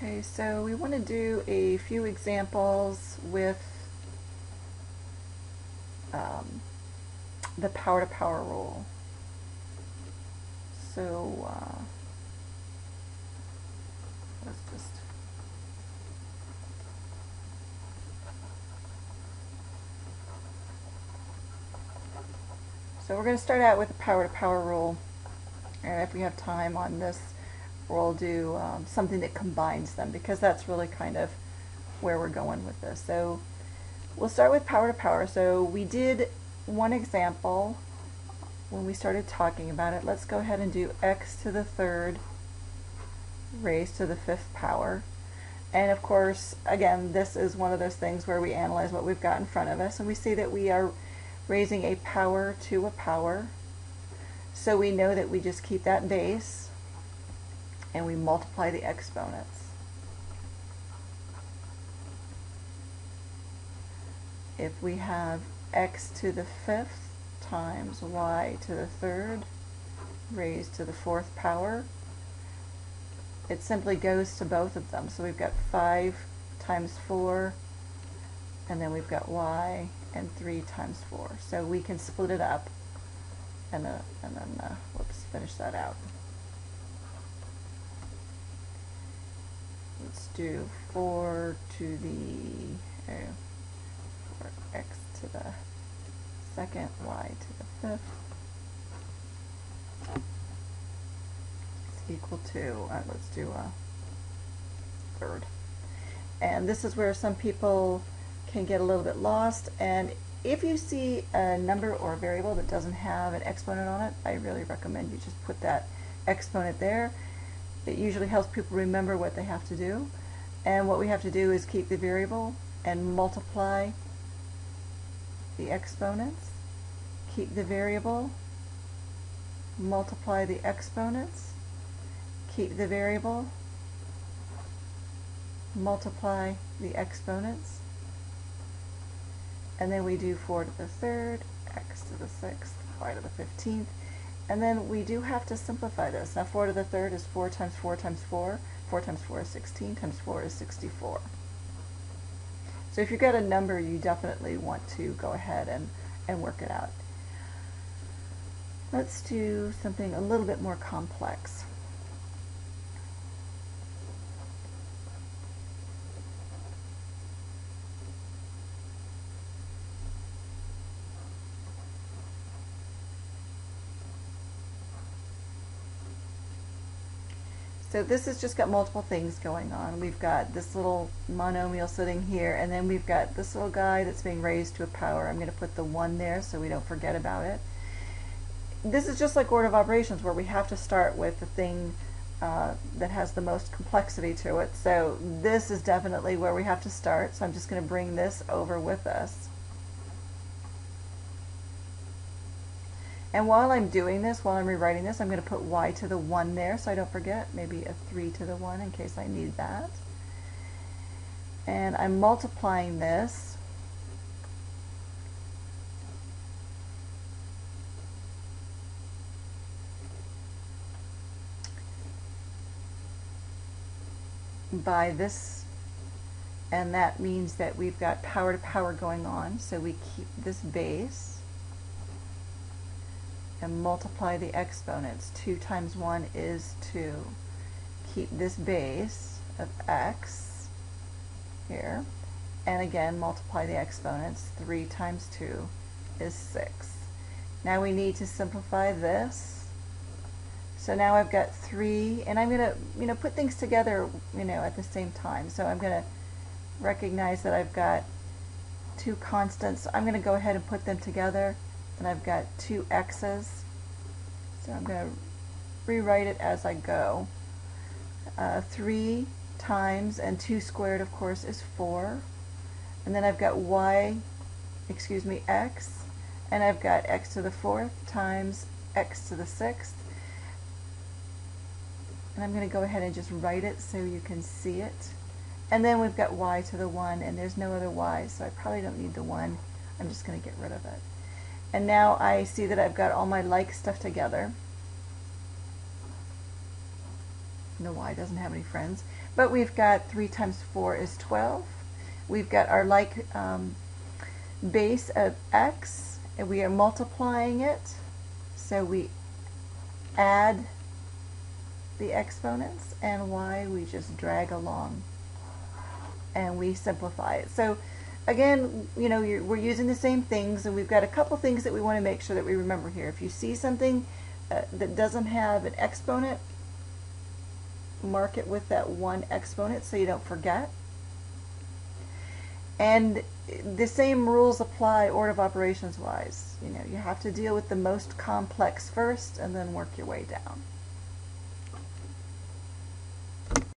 Okay, so we want to do a few examples with the power-to-power rule. So let's just we're going to start out with the power-to-power rule, and if we have time on this, we'll do something that combines them, because that's really kind of where we're going with this. So we'll start with power-to-power. So we did one example when we started talking about it. Let's go ahead and do x to the third raised to the fifth power. And of course, again, this is one of those things where we analyze what we've got in front of us, and we see that we are raising a power to a power. So we know that we just keep that base and we multiply the exponents. If we have x to the fifth times y to the third raised to the fourth power, it simply goes to both of them. So we've got 5 times 4, and then we've got y, and 3 times 4. So we can split it up and then whoops, finish that out. Let's do 4 to the 4x to the second, y to the fifth is equal to, let's do a third. And this is where some people can get a little bit lost, and if you see a number or a variable that doesn't have an exponent on it, I really recommend you just put that exponent there. It usually helps people remember what they have to do. And what we have to do is keep the variable and multiply the exponents. Keep the variable, multiply the exponents. Keep the variable, multiply the exponents. And then we do 4 to the third, x to the sixth, y to the 15th. And then we do have to simplify this. Now 4 to the third is 4 times 4 times 4. 4 times 4 is 16, times 4 is 64. So if you've got a number, you definitely want to go ahead and work it out. Let's do something a little bit more complex. So this has just got multiple things going on. We've got this little monomial sitting here, and then we've got this little guy that's being raised to a power. I'm going to put the 1 there so we don't forget about it. This is just like order of operations, where we have to start with the thing that has the most complexity to it. So this is definitely where we have to start. So I'm just going to bring this over with us. And while I'm doing this, while I'm rewriting this, I'm going to put y to the 1 there so I don't forget, maybe a 3 to the 1 in case I need that. And I'm multiplying this by this, and that means that we've got power to power going on, so we keep this base and multiply the exponents. 2 times 1 is 2. Keep this base of x here, and again multiply the exponents. 3 times 2 is 6. Now we need to simplify this. So now I've got 3, and I'm going to put things together at the same time. So I'm going to recognize that I've got 2 constants. I'm going to go ahead and put them together. And I've got 2 x's, so I'm going to rewrite it as I go. 3 times, and 2 squared of course is 4, and then I've got x, and I've got x to the 4th times x to the 6th, and I'm going to go ahead and just write it so you can see it. And then we've got y to the 1, and there's no other y, so I probably don't need the 1. I'm just going to get rid of it. And now I see that I've got all my like stuff together. The y doesn't have any friends. But we've got 3 times 4 is 12. We've got our like base of x, and we are multiplying it. So we add the exponents, and y we just drag along. And we simplify it. So again, we're using the same things, and we've got a couple things that we want to make sure that we remember here. If you see something that doesn't have an exponent, mark it with that one exponent so you don't forget. And the same rules apply order of operations wise. You have to deal with the most complex first and then work your way down.